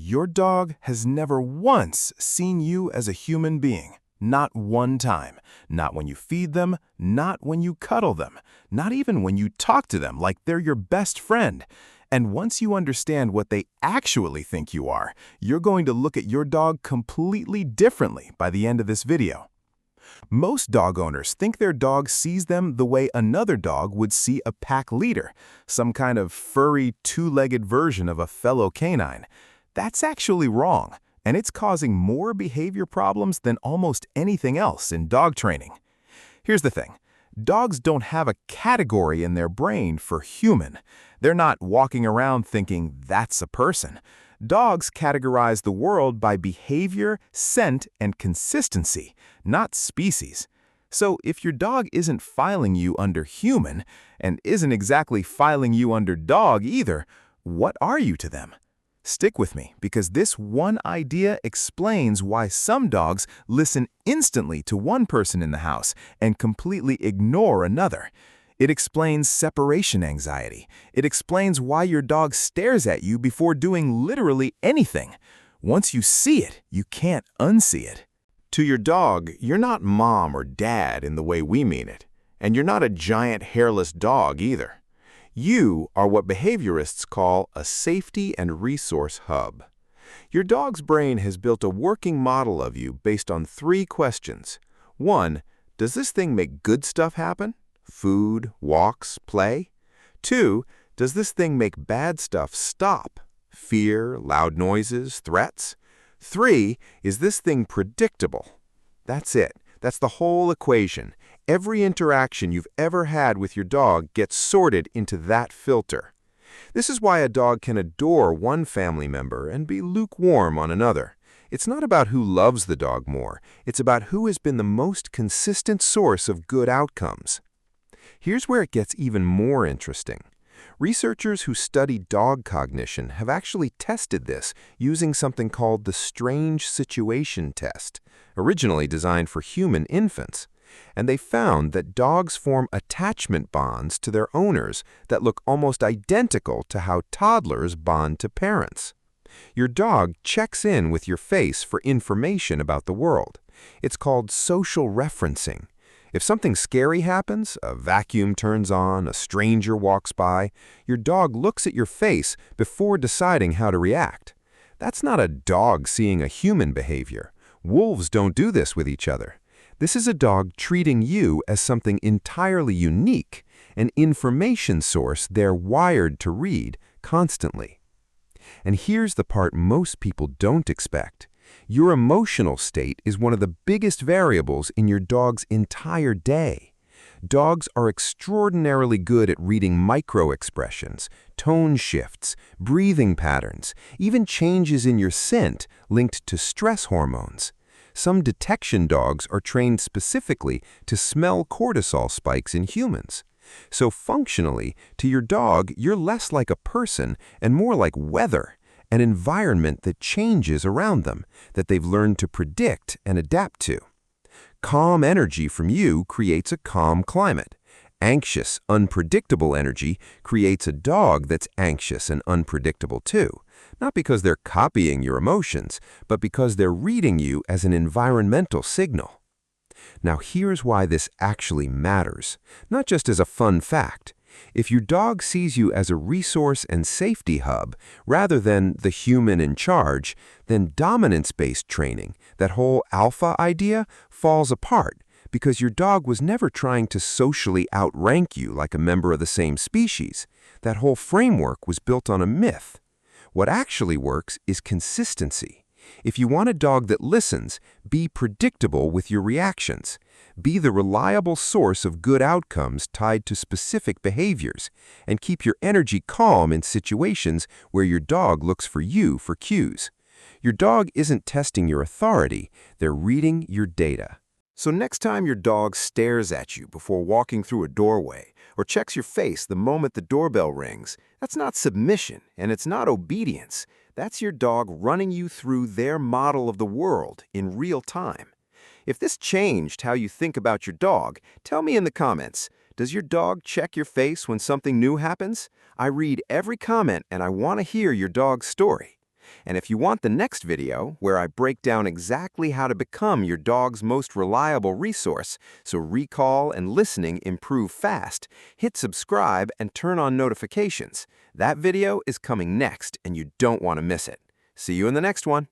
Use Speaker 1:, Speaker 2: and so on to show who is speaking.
Speaker 1: Your dog has never once seen you as a human being. Not one time. Not when you feed them, not when you cuddle them, not even when you talk to them like they're your best friend. And once you understand what they actually think you are, you're going to look at your dog completely differently by the end of this video. Most dog owners think their dog sees them the way another dog would see a pack leader, some kind of furry, two-legged version of a fellow canine. That's actually wrong, and it's causing more behavior problems than almost anything else in dog training. Here's the thing. Dogs don't have a category in their brain for human. They're not walking around thinking that's a person. Dogs categorize the world by behavior, scent, and consistency, not species. So if your dog isn't filing you under human, and isn't exactly filing you under dog either, what are you to them? Stick with me, because this one idea explains why some dogs listen instantly to one person in the house and completely ignore another. It explains separation anxiety. It explains why your dog stares at you before doing literally anything. Once you see it, you can't unsee it. To your dog, you're not mom or dad in the way we mean it, and you're not a giant hairless dog either. You are what behaviorists call a safety and resource hub. Your dog's brain has built a working model of you based on 3 questions. 1. Does this thing make good stuff happen? Food, walks, play? 2. Does this thing make bad stuff stop? Fear, loud noises, threats? 3. Is this thing predictable? That's it. That's the whole equation. Every interaction you've ever had with your dog gets sorted into that filter. This is why a dog can adore one family member and be lukewarm on another. It's not about who loves the dog more. It's about who has been the most consistent source of good outcomes. Here's where it gets even more interesting. Researchers who study dog cognition have actually tested this using something called the strange situation test, originally designed for human infants. And they found that dogs form attachment bonds to their owners that look almost identical to how toddlers bond to parents. Your dog checks in with your face for information about the world. It's called social referencing. If something scary happens, a vacuum turns on, a stranger walks by, your dog looks at your face before deciding how to react. That's not a dog seeing a human behavior. Wolves don't do this with each other. This is a dog treating you as something entirely unique, an information source they're wired to read constantly. And here's the part most people don't expect. Your emotional state is one of the biggest variables in your dog's entire day. Dogs are extraordinarily good at reading micro-expressions, tone shifts, breathing patterns, even changes in your scent linked to stress hormones. Some detection dogs are trained specifically to smell cortisol spikes in humans. So functionally, to your dog, you're less like a person and more like weather, an environment that changes around them, that they've learned to predict and adapt to. Calm energy from you creates a calm climate. Anxious, unpredictable energy creates a dog that's anxious and unpredictable too. Not because they're copying your emotions, but because they're reading you as an environmental signal. Now here's why this actually matters, not just as a fun fact. If your dog sees you as a resource and safety hub, rather than the human in charge, then dominance-based training, that whole alpha idea, falls apart because your dog was never trying to socially outrank you like a member of the same species. That whole framework was built on a myth. What actually works is consistency. If you want a dog that listens, be predictable with your reactions. Be the reliable source of good outcomes tied to specific behaviors, and keep your energy calm in situations where your dog looks for you for cues. Your dog isn't testing your authority, they're reading your data. So next time your dog stares at you before walking through a doorway, or checks your face the moment the doorbell rings, that's not submission and it's not obedience. That's your dog running you through their model of the world in real time. If this changed how you think about your dog, tell me in the comments. Does your dog check your face when something new happens? I read every comment and I want to hear your dog's story.
Speaker 2: And if you want the next video, where I break down exactly how to become your dog's most reliable resource, so recall and listening improve fast, hit subscribe and turn on notifications. That video is coming next, and you don't want to miss it. See you in the next one.